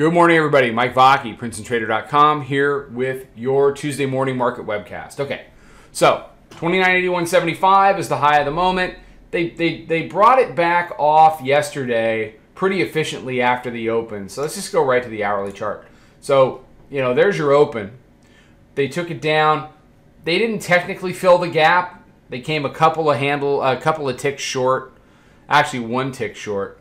Good morning, everybody. Mike Vacchi, Princetontrader.com, here with your Tuesday morning market webcast. Okay, so 29.8175 is the high of the moment. They brought it back off yesterday pretty efficiently after the open. So let's just go right to the hourly chart. So, there's your open. They took it down. They didn't technically fill the gap. They came a couple of ticks short. Actually, one tick short.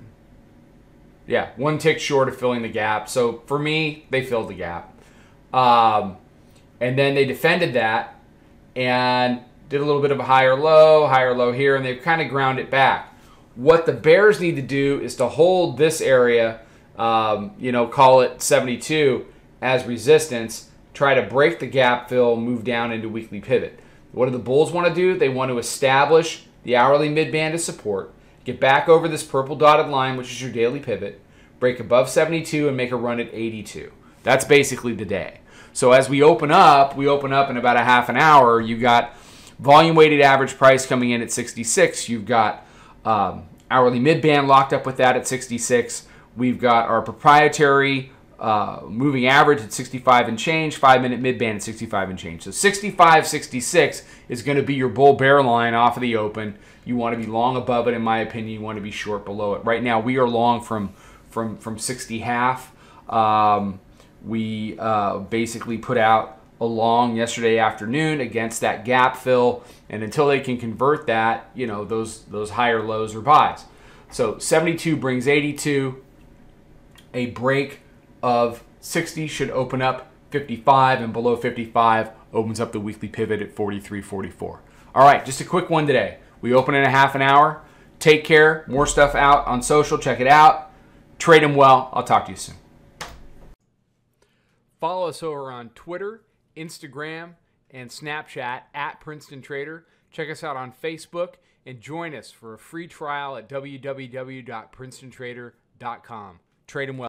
Yeah, one tick short of filling the gap. So for me, they filled the gap. And then they defended that and did a little bit of a higher low here, and they've kind of ground it back. What the bears need to do is to hold this area, call it 72, as resistance, try to break the gap fill, move down into weekly pivot. What do the bulls want to do? They want to establish the hourly midband as support, get back over this purple dotted line, which is your daily pivot, break above 72 and make a run at 82. That's basically the day. So as we open up in about a half an hour. You've got volume weighted average price coming in at 66. You've got hourly midband locked up with that at 66. We've got our proprietary moving average at 65 and change, 5-minute midband at 65 and change. So 65, 66 is going to be your bull bear line off of the open. You want to be long above it, in my opinion. You want to be short below it. Right now, we are long from 60 half. We basically put out a long yesterday afternoon against that gap fill, and until they can convert that, those higher lows are buys. So 72 brings 82. A break of 60 should open up 55, and below 55 opens up the weekly pivot at 43.44. All right, just a quick one today. We open in a half an hour. Take care. More stuff out on social. Check it out. Trade them well. I'll talk to you soon. Follow us over on Twitter, Instagram, and Snapchat at Princeton Trader. Check us out on Facebook and join us for a free trial at www.princetontrader.com. Trade them well.